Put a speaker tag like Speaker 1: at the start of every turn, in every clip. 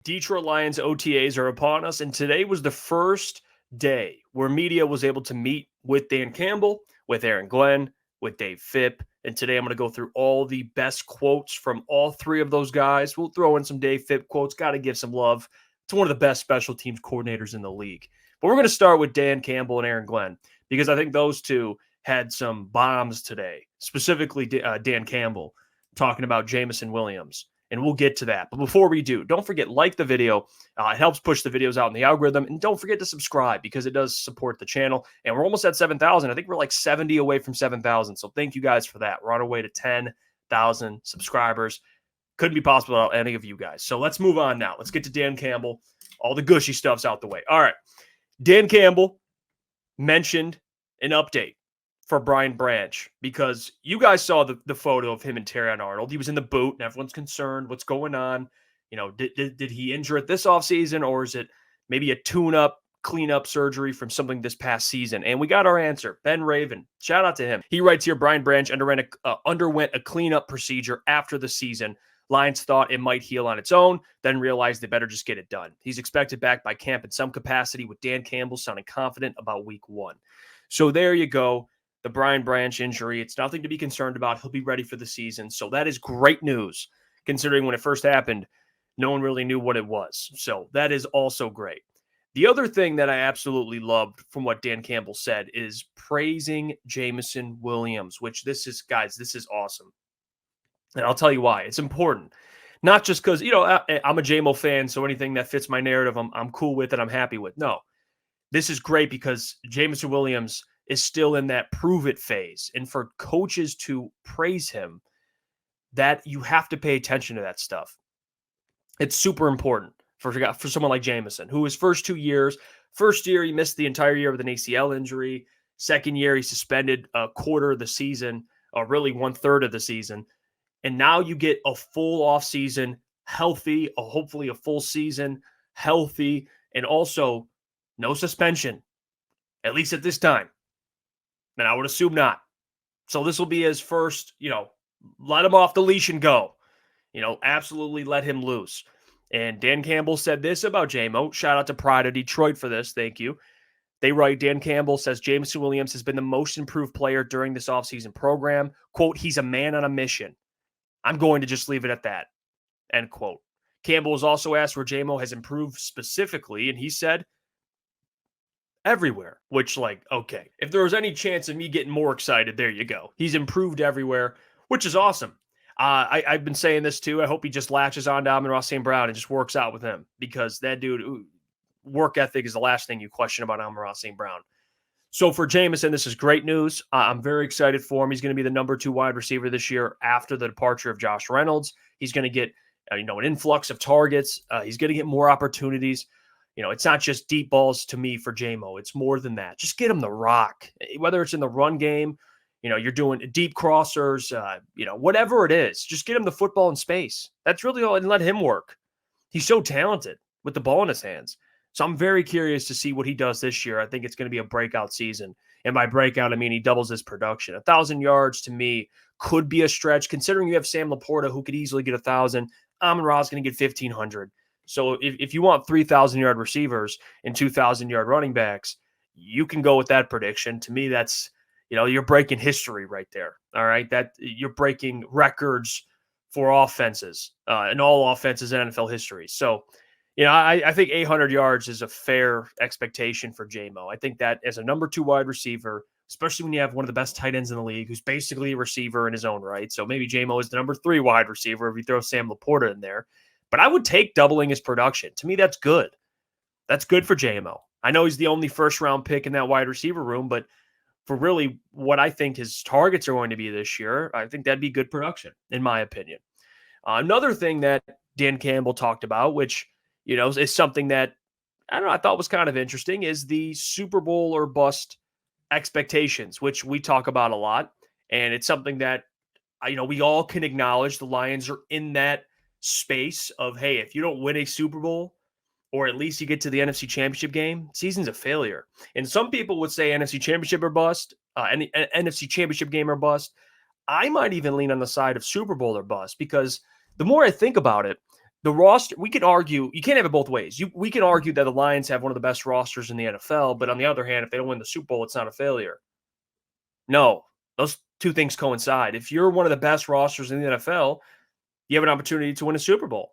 Speaker 1: Detroit Lions OTAs are upon us, and today was the first day where media was able to meet with Dan Campbell, with Aaron Glenn, with Dave Phipp. And today I'm going to go through all the best quotes from all three of those guys. We'll throw in some Dave Phipp quotes. Got to give some love to one of the best special teams coordinators in the league. But we're going to start with Dan Campbell and Aaron Glenn because I think those two had some bombs today, specifically Dan Campbell talking about Jameson Williams. And we'll get to that. But before we do, don't forget, like the video. It helps push the videos out in the algorithm. And don't forget to subscribe because it does support the channel. And we're almost at 7,000. I think we're like 70 away from 7,000. So thank you guys for that. We're on our way to 10,000 subscribers. Couldn't be possible without any of you guys. So let's move on now. Let's get to Dan Campbell. All the gushy stuff's out the way. All right. Dan Campbell mentioned an update for Brian Branch, because you guys saw the photo of him and Terrion Arnold. He was in the boot, and everyone's concerned what's going on. You know, did he injure it this offseason, or is it maybe a tune-up, clean-up surgery from something this past season? And we got our answer. Ben Raven, shout out to him. He writes here, Brian Branch underwent a clean-up procedure after the season. Lions thought it might heal on its own, then realized they better just get it done. He's expected back by camp in some capacity, with Dan Campbell sounding confident about week 1. So there you go. The Brian Branch injury, it's nothing to be concerned about. He'll be ready for the season. So that is great news, considering when it first happened, no one really knew what it was. So that is also great. The other thing that I absolutely loved from what Dan Campbell said is praising Jameson Williams, which this is awesome. And I'll tell you why. It's important. Not just because, I'm a JMO fan, so anything that fits my narrative, I'm cool with and I'm happy with. No, this is great because Jameson Williams is still in that prove it phase. And for coaches to praise him, that you have to pay attention to that stuff. It's super important for someone like Jameson, who his first year, he missed the entire year with an ACL injury. Second year, he suspended a quarter of the season, or really 1/3 of the season. And now you get a full offseason, healthy, hopefully a full season, healthy, and also no suspension, at least at this time. And I would assume not. So this will be his first, let him off the leash and go. Absolutely let him loose. And Dan Campbell said this about JMO. Shout out to Pride of Detroit for this. Thank you. They write, Dan Campbell says Jameson Williams has been the most improved player during this offseason program. Quote, he's a man on a mission. I'm going to just leave it at that. End quote. Campbell was also asked where JMO has improved specifically, and he said, everywhere, which, okay, if there was any chance of me getting more excited, there you go. He's improved everywhere, which is awesome. I've been saying this too. I hope he just latches on to Amon-Ra St. Brown and just works out with him, because that dude, work ethic is the last thing you question about Amon-Ra St. Brown. So for Jameson, this is great news. I'm very excited for him. He's going to be the number 2 wide receiver this year after the departure of Josh Reynolds. He's going to get an influx of targets. He's going to get more opportunities. It's not just deep balls to me for JMO. It's more than that. Just get him the rock, whether it's in the run game, you're doing deep crossers, whatever it is. Just get him the football in space. That's really all, and let him work. He's so talented with the ball in his hands. So I'm very curious to see what he does this year. I think it's going to be a breakout season. And by breakout, I mean he doubles his production. 1,000 yards to me could be a stretch, considering you have Sam Laporta, who could easily get 1,000. Amon-Ra is going to get 1,500. So if you want 3,000-yard receivers and 2,000-yard running backs, you can go with that prediction. To me, that's, you're breaking history right there. All right, that you're breaking records for offenses and all offenses in NFL history. So, I think 800 yards is a fair expectation for JMO. I think that as a number 2 wide receiver, especially when you have one of the best tight ends in the league, who's basically a receiver in his own right. So maybe JMO is the number 3 wide receiver if you throw Sam Laporta in there. But I would take doubling his production. To me, that's good. That's good for JMO. I know he's the only first-round pick in that wide receiver room, but for really what I think his targets are going to be this year, I think that'd be good production, in my opinion. Another thing that Dan Campbell talked about, which, is something that, I thought was kind of interesting, is the Super Bowl or bust expectations, which we talk about a lot. And it's something that, we all can acknowledge the Lions are in that space of, hey, if you don't win a Super Bowl, or at least you get to the NFC Championship game, season's a failure. And some people would say NFC Championship or bust, NFC Championship game or bust. I might even lean on the side of Super Bowl or bust, because the more I think about it, the roster, we can argue, you can't have it both ways. We can argue that the Lions have one of the best rosters in the NFL, but on the other hand, if they don't win the Super Bowl, it's not a failure. No, those two things coincide. If you're one of the best rosters in the NFL, you have an opportunity to win a Super Bowl.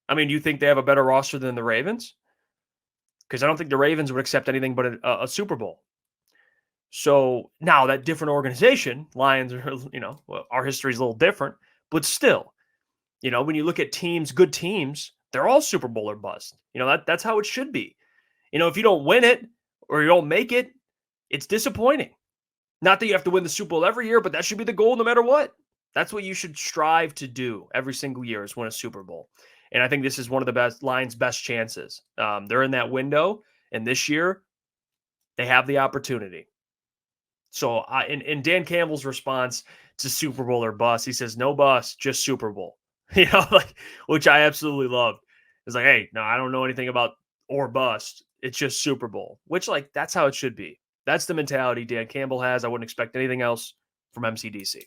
Speaker 1: I mean, do you think they have a better roster than the Ravens? Because I don't think the Ravens would accept anything but a Super Bowl. So now that different organization, Lions are, our history is a little different, but still, when you look at teams, good teams, they're all Super Bowl or bust. That's how it should be. If you don't win it or you don't make it, it's disappointing. Not that you have to win the Super Bowl every year, but that should be the goal no matter what. That's what you should strive to do every single year is win a Super Bowl. And I think this is one of the best Lions' best chances. They're in that window, and this year they have the opportunity. So in Dan Campbell's response to Super Bowl or bust, he says, no bust, just Super Bowl. Which I absolutely loved. It's like, hey, no, I don't know anything about or bust. It's just Super Bowl, which that's how it should be. That's the mentality Dan Campbell has. I wouldn't expect anything else from MCDC.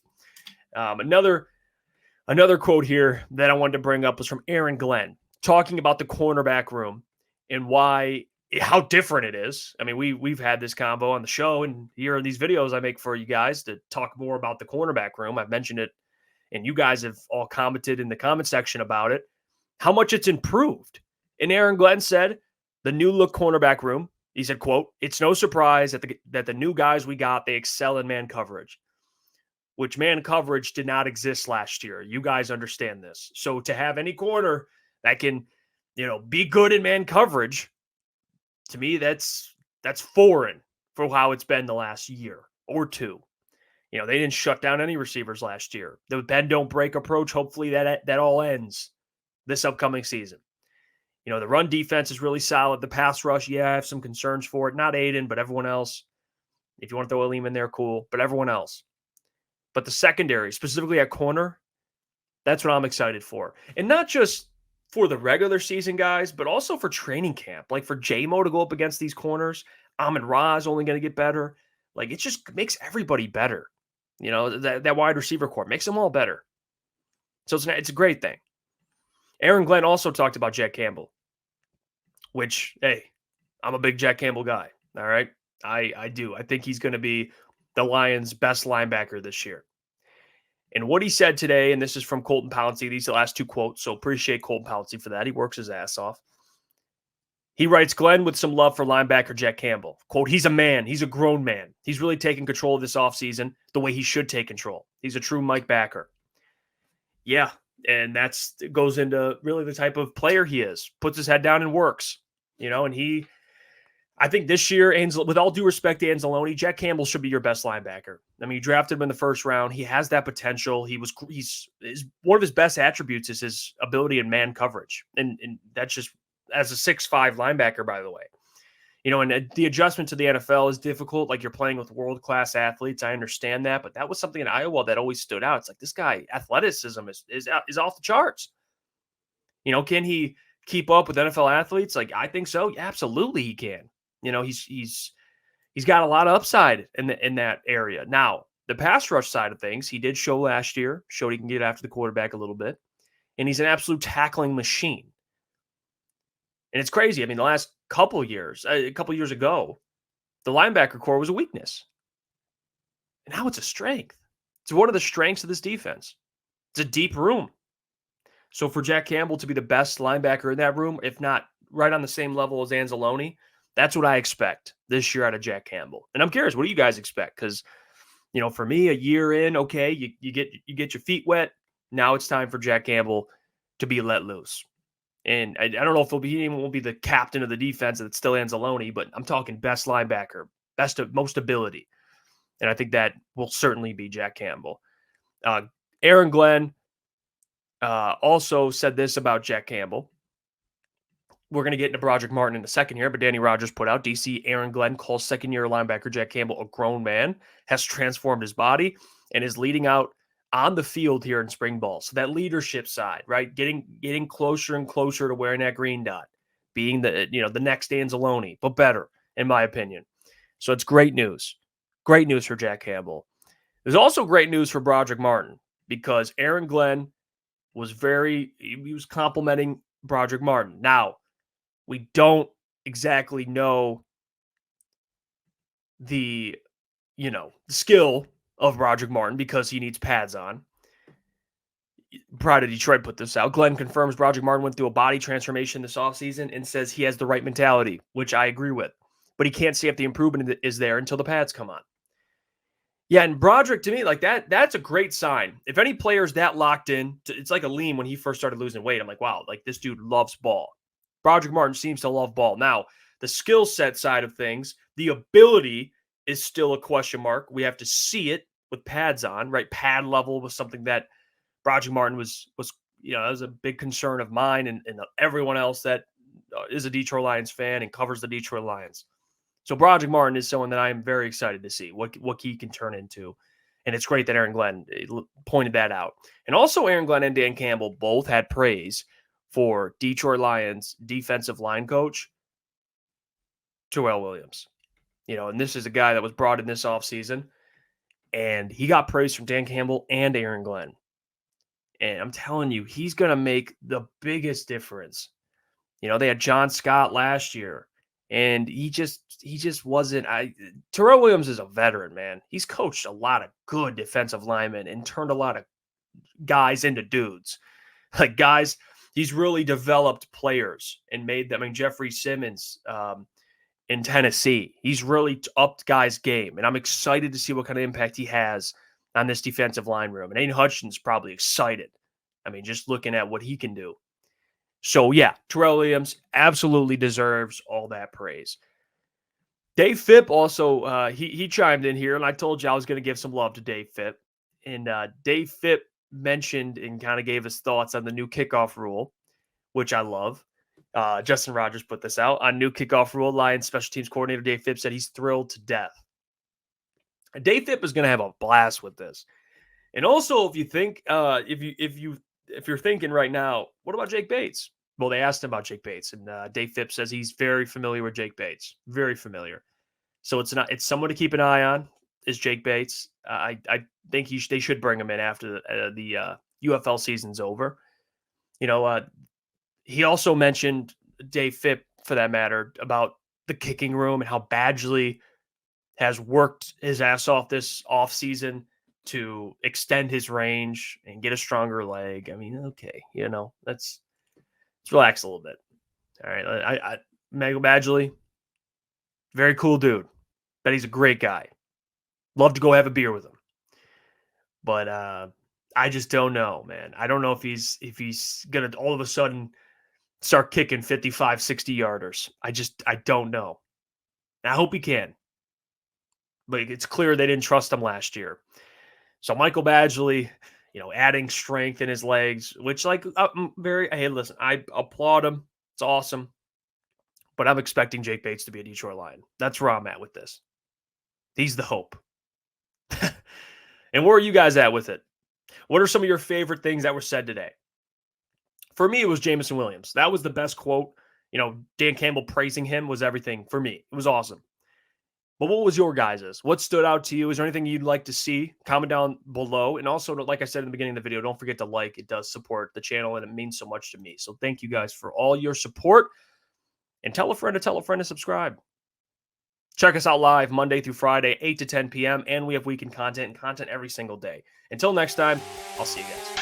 Speaker 1: Another quote here that I wanted to bring up was from Aaron Glenn, talking about the cornerback room and how different it is. I mean, we've had this combo on the show, and here are these videos I make for you guys to talk more about the cornerback room. I've mentioned it, and you guys have all commented in the comment section about it, how much it's improved. And Aaron Glenn said, the new look cornerback room, he said, quote, it's no surprise that the new guys we got, they excel in man coverage, which man coverage did not exist last year. You guys understand this. So to have any corner that can, be good in man coverage, to me, that's foreign for how it's been the last year or two. They didn't shut down any receivers last year. The bend don't break approach, hopefully that all ends this upcoming season. The run defense is really solid. The pass rush, I have some concerns for it. Not Aiden, but everyone else. If you want to throw Aleem in there, cool. But everyone else. But the secondary, specifically at corner, that's what I'm excited for. And not just for the regular season guys, but also for training camp. Like for J-Mo to go up against these corners, Amon-Ra is only going to get better. It just makes everybody better. That wide receiver core makes them all better. So it's a great thing. Aaron Glenn also talked about Jack Campbell, which, hey, I'm a big Jack Campbell guy. All right. I do. I think he's going to be the Lions' best linebacker this year. And what he said today, and this is from Colton Pouncey, these are the last two quotes, so appreciate Colton Pouncey for that. He works his ass off. He writes, Glenn with some love for linebacker Jack Campbell. Quote, he's a man. He's a grown man. He's really taking control of this offseason the way he should take control. He's a true Mike Backer. Yeah, and it goes into really the type of player he is. Puts his head down and works. And I think this year, with all due respect to Anzalone, Jack Campbell should be your best linebacker. I mean, you drafted him in the first round. He has that potential. He's one of his best attributes is his ability in man coverage. And that's just as a 6'5" linebacker, by the way. And the adjustment to the NFL is difficult. Like you're playing with world-class athletes. I understand that. But that was something in Iowa that always stood out. It's like this guy, athleticism is off the charts. Can he keep up with NFL athletes? I think so. Yeah, absolutely he can. He's got a lot of upside in that area. Now, the pass rush side of things, he did show last year, showed he can get after the quarterback a little bit, and he's an absolute tackling machine. And it's crazy. I mean, the last couple years ago, the linebacker core was a weakness. And now it's a strength. It's one of the strengths of this defense. It's a deep room. So for Jack Campbell to be the best linebacker in that room, if not right on the same level as Anzalone, that's what I expect this year out of Jack Campbell. And I'm curious, what do you guys expect? Because, for me, a year in, okay, you get your feet wet. Now it's time for Jack Campbell to be let loose. And I don't know if he won't be the captain of the defense, that's still Anzalone, but I'm talking best linebacker, most ability. And I think that will certainly be Jack Campbell. Aaron Glenn also said this about Jack Campbell. We're going to get into Broderick Martin in a second here, but Danny Rogers put out, DC Aaron Glenn calls second-year linebacker Jack Campbell a grown man, has transformed his body, and is leading out on the field here in spring ball. So that leadership side, right? Getting closer and closer to wearing that green dot, being the next Anzalone, but better, in my opinion. So it's great news. Great news for Jack Campbell. There's also great news for Broderick Martin because Aaron Glenn he was complimenting Broderick Martin. Now, we don't exactly know the skill of Broderick Martin because he needs pads on. Pride of Detroit put this out. Glenn confirms Broderick Martin went through a body transformation this offseason and says he has the right mentality, which I agree with. But he can't see if the improvement is there until the pads come on. Yeah, and Broderick, to me, like that's a great sign. If any player's that locked in, it's like a lean when he first started losing weight. I'm like, wow, like this dude loves ball. Broderick Martin seems to love ball. Now, the skill set side of things, the ability is still a question mark. We have to see it with pads on, right? Pad level was something that Broderick Martin was that was a big concern of mine and everyone else that is a Detroit Lions fan and covers the Detroit Lions. So Broderick Martin is someone that I am very excited to see what he can turn into. And it's great that Aaron Glenn pointed that out. And also Aaron Glenn and Dan Campbell both had praise for Detroit Lions defensive line coach, Terrell Williams. And this is a guy that was brought in this offseason, and he got praise from Dan Campbell and Aaron Glenn. And I'm telling you, he's going to make the biggest difference. They had John Scott last year, and he just wasn't. Terrell Williams is a veteran, man. He's coached a lot of good defensive linemen and turned a lot of guys into dudes. Like guys, he's really developed players and made them. I mean, Jeffrey Simmons in Tennessee, he's really upped guys' game, and I'm excited to see what kind of impact he has on this defensive line room. And Aiden Hutchinson's probably excited. I mean, just looking at what he can do. So, yeah, Terrell Williams absolutely deserves all that praise. Dave Phipp also, he chimed in here, and I told you I was going to give some love to Dave Phipp. And Dave Phipp mentioned and kind of gave his thoughts on the new kickoff rule, which I love. Justin Rogers put this out. On new kickoff rule, Lions special teams coordinator Dave Phipp said he's thrilled to death. Dave Phipp is going to have a blast with this. And also, if you think, if you're thinking right now, what about Jake Bates? Well, they asked him about Jake Bates, and Dave Phipp says he's very familiar with Jake Bates, very familiar. So it's someone to keep an eye on. Is Jake Bates? I think they should bring him in after the UFL season's over. He also mentioned Dave Phipp, for that matter, about the kicking room and how Badgley has worked his ass off this offseason to extend his range and get a stronger leg. I mean, okay, let's relax a little bit. All right, Michael Badgley, very cool dude. Bet he's a great guy. Love to go have a beer with him. But I just don't know, man. I don't know if he's gonna all of a sudden start kicking 55, 60 yarders. I don't know. I hope he can. But it's clear they didn't trust him last year. So Michael Badgley, adding strength in his legs, which hey, listen, I applaud him. It's awesome. But I'm expecting Jake Bates to be a Detroit Lion. That's where I'm at with this. He's the hope. And where are you guys at with it? What are some of your favorite things that were said today? For me, it was Jameson Williams. That was the best quote. Dan Campbell praising him was everything for me. It was awesome. But what was your guys's? What stood out to you? Is there anything you'd like to see? Comment down below. And also, like I said in the beginning of the video, don't forget to like. It does support the channel, and it means so much to me. So thank you guys for all your support. And tell a friend to subscribe. Check us out live Monday through Friday, 8 to 10 p.m. And we have weekend content every single day. Until next time, I'll see you guys.